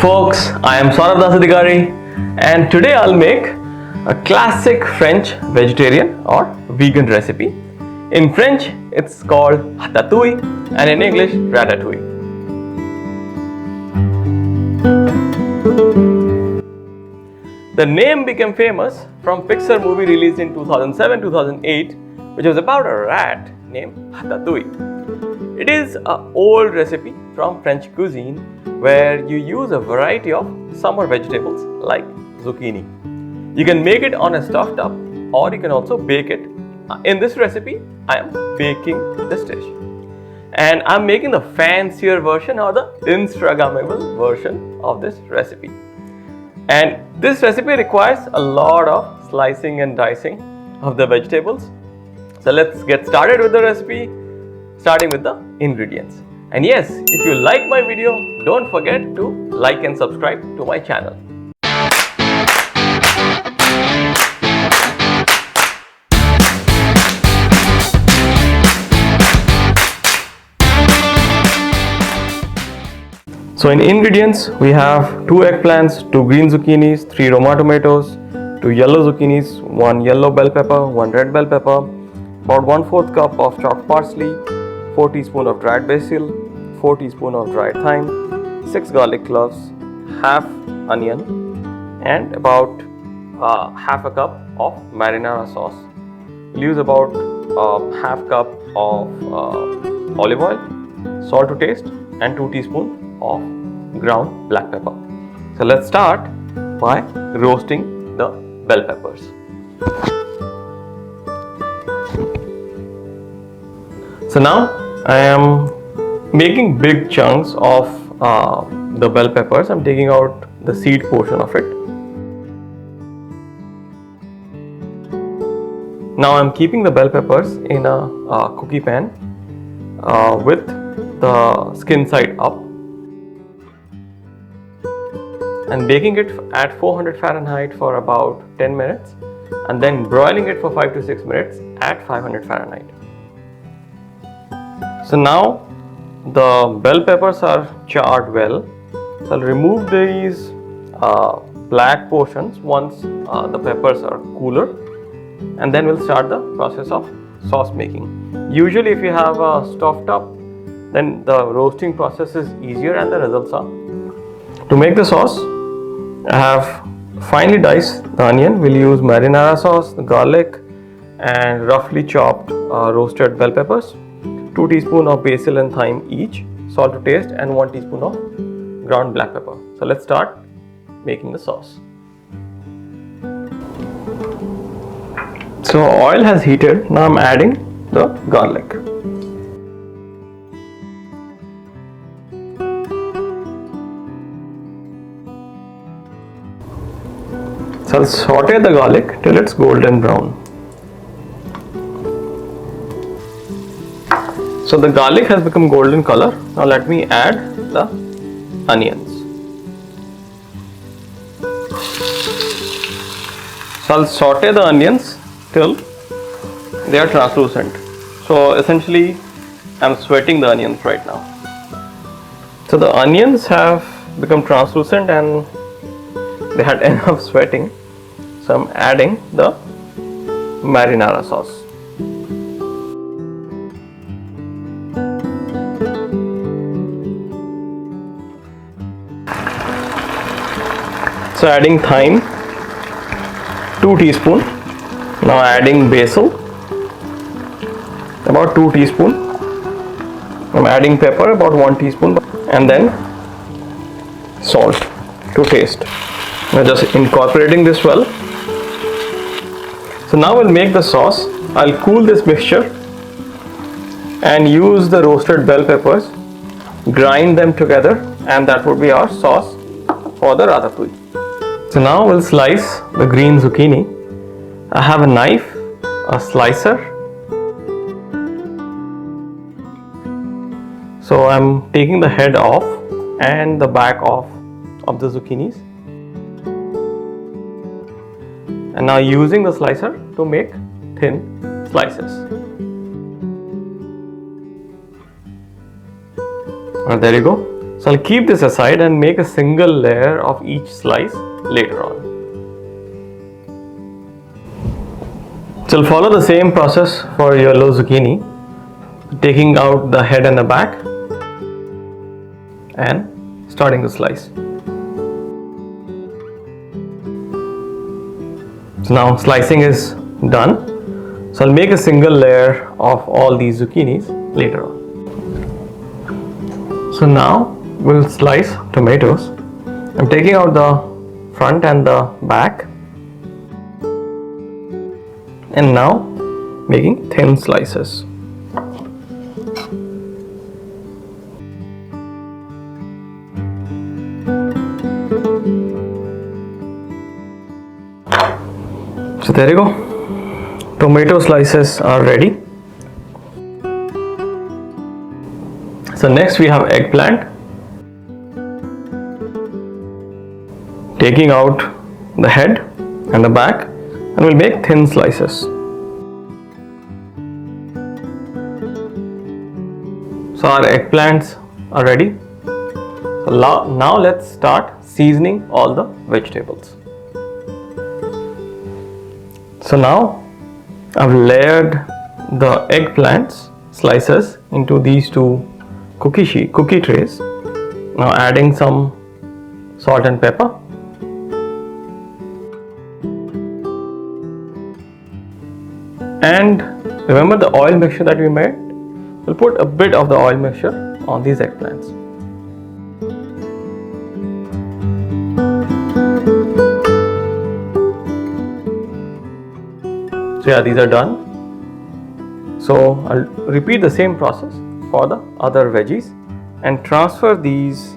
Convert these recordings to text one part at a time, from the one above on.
Folks, I am Saurabh and today I'll make a classic French vegetarian or vegan recipe. In French, it's called Ratatouille and in English, Ratatouille. The name became famous from Pixar movie released in 2007-2008, which was about a rat named Ratatouille. It is an old recipe from French cuisine where you use a variety of summer vegetables like zucchini. You can make it on a stovetop or you can also bake it. In this recipe, I am baking this dish. And I'm making the fancier version or the Instagrammable version of this recipe. And this recipe requires a lot of slicing and dicing of the vegetables. So let's get started with the recipe, starting with the ingredients. And yes, if you like my video, don't forget to like and subscribe to my channel. So in ingredients, we have 2 eggplants, 2 green zucchinis, 3 Roma tomatoes, 2 yellow zucchinis, 1 yellow bell pepper, 1 red bell pepper, about 1/4 cup of chopped parsley, 4 teaspoons of dried basil, 4 teaspoons of dried thyme, 6 garlic cloves, half onion, and about half a cup of marinara sauce. We'll use about half cup of olive oil, salt to taste, and 2 teaspoons of ground black pepper. So let's start by roasting the bell peppers. So now I am making big chunks of the bell peppers. I'm taking out the seed portion of it. Now I'm keeping the bell peppers in a cookie pan with the skin side up and baking it at 400 Fahrenheit for about 10 minutes and then broiling it for 5 to 6 minutes at 500 Fahrenheit. So now the bell peppers are charred well. So I'll remove these black portions once the peppers are cooler, and then we'll start the process of sauce making. Usually if you have a stovetop, then the roasting process is easier and the results are. To make the sauce, I have finely diced the onion. We'll use marinara sauce, the garlic, and roughly chopped roasted bell peppers, 2 teaspoons of basil and thyme each, salt to taste, and 1 teaspoon of ground black pepper. So let's start making the sauce. So oil has heated. Now I'm adding the garlic. So I'll saute the garlic till it's golden brown. So the garlic has become golden color. Now let me add the onions. So I'll saute the onions till they are translucent. So essentially I'm sweating the onions right now. So the onions have become translucent and they had enough sweating. So I'm adding the marinara sauce. So adding thyme, 2 teaspoons. Now adding basil, about 2 teaspoons. I'm adding pepper, about 1 teaspoon, and then salt to taste. Now just incorporating this well. So now we'll make the sauce. I'll cool this mixture and use the roasted bell peppers, grind them together, and that would be our sauce for the ratatouille. So now we'll slice the green zucchini. I have a knife, a slicer. So I'm taking the head off and the back off of the zucchinis. And now using the slicer to make thin slices. And there you go. So I'll keep this aside and make a single layer of each slice later on. So I'll follow the same process for yellow zucchini, taking out the head and the back and starting the slice. So now slicing is done. So I'll make a single layer of all these zucchinis later on. So now we'll slice tomatoes. I'm taking out the front and the back and now making thin slices. So there you go. Tomato slices are ready. So next we have eggplant. Taking out the head and the back, and we'll make thin slices. So our eggplants are ready. So now let's start seasoning all the vegetables. So now I've layered the eggplants slices into these two cookie trays. Now adding some salt and pepper. And remember the oil mixture that we made? We'll put a bit of the oil mixture on these eggplants. So yeah, these are done. So I'll repeat the same process for the other veggies and transfer these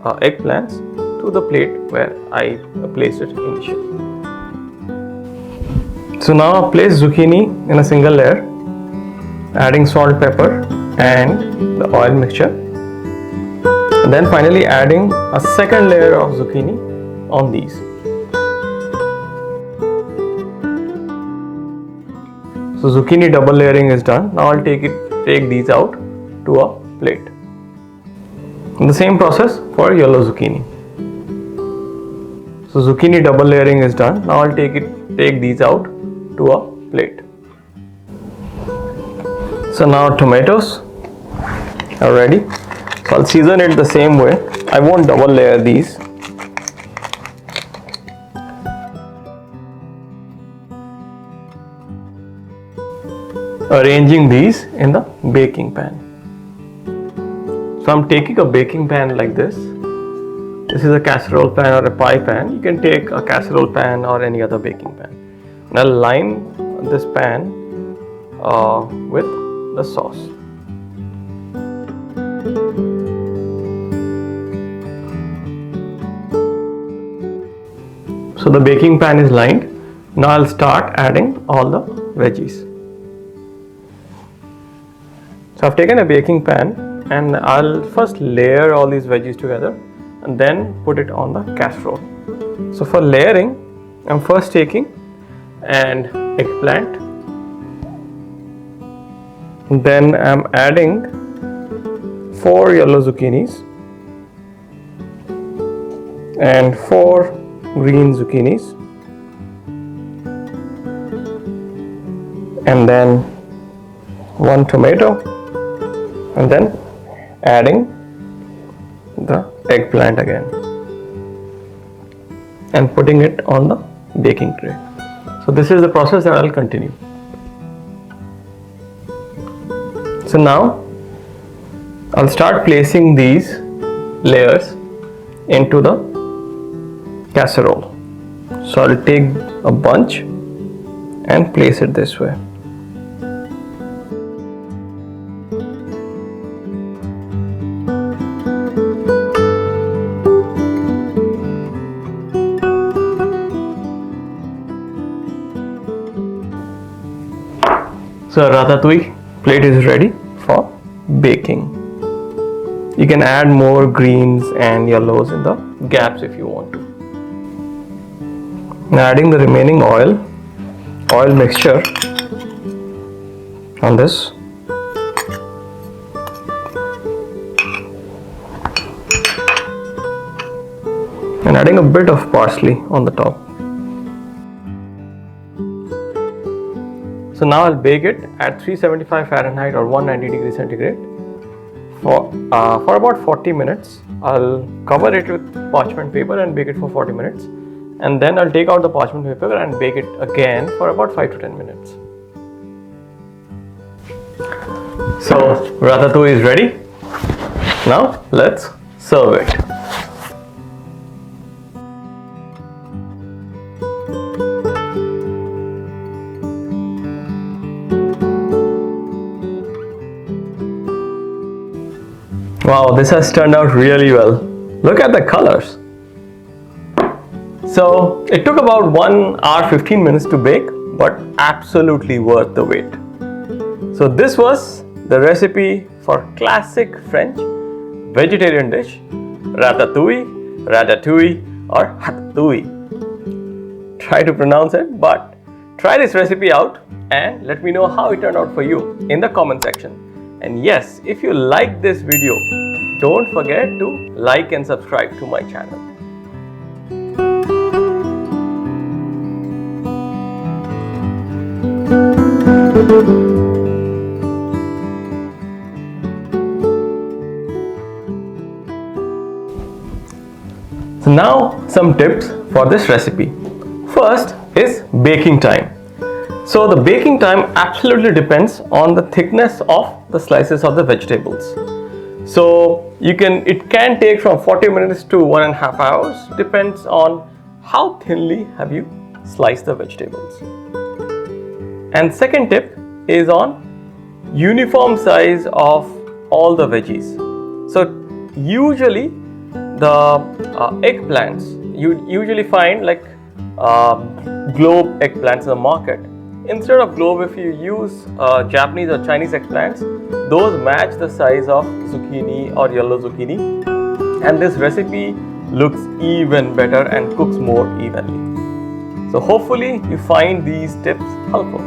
eggplants to the plate where I placed it initially. So now I'll place zucchini in a single layer, adding salt, pepper and the oil mixture. And then finally adding a second layer of zucchini on these. So zucchini double layering is done. Now I'll take these out to a plate. And the same process for yellow zucchini. So zucchini double layering is done. Now I'll take these out to a plate. So now tomatoes are ready. So I'll season it the same way. I won't double layer these. Arranging these in the baking pan. So I'm taking a baking pan like this. This is a casserole pan or a pie pan. You can take a casserole pan or any other baking pan. And I'll line this pan with the sauce. So the baking pan is lined. Now I'll start adding all the veggies. So I've taken a baking pan and I'll first layer all these veggies together and then put it on the casserole. So for layering, I'm first taking an eggplant. Then I'm adding 4 yellow zucchinis and 4 green zucchinis. And then 1 tomato. And then adding the eggplant again and putting it on the baking tray. So this is the process that I'll continue. So now I'll start placing these layers into the casserole. So I'll take a bunch and place it this way. So ratatouille plate is ready for baking. You can add more greens and yellows in the gaps if you want to. Now adding the remaining oil mixture on this. and adding a bit of parsley on the top. So now I'll bake it at 375 Fahrenheit or 190 degrees centigrade for about 40 minutes. I'll cover it with parchment paper and bake it for 40 minutes. And then I'll take out the parchment paper and bake it again for about 5 to 10 minutes. So ratatouille is ready. Now let's serve it. Wow, this has turned out really well. Look at the colors. So it took about 1 hour 15 minutes to bake, but absolutely worth the wait. So this was the recipe for classic French vegetarian dish, ratatouille, or ratatouille. Try to pronounce it, but try this recipe out and let me know how it turned out for you in the comment section. And yes, if you like this video, don't forget to like and subscribe to my channel. So now some tips for this recipe. First is baking time. So the baking time absolutely depends on the thickness of the slices of the vegetables. So it can take from 40 minutes to 1.5 hours, depends on how thinly have you sliced the vegetables. And second tip is on uniform size of all the veggies. So usually the eggplants, you usually find like globe eggplants in the market. Instead of globe, if you use Japanese or Chinese eggplants, those match the size of zucchini or yellow zucchini, and this recipe looks even better and cooks more evenly. So hopefully you find these tips helpful.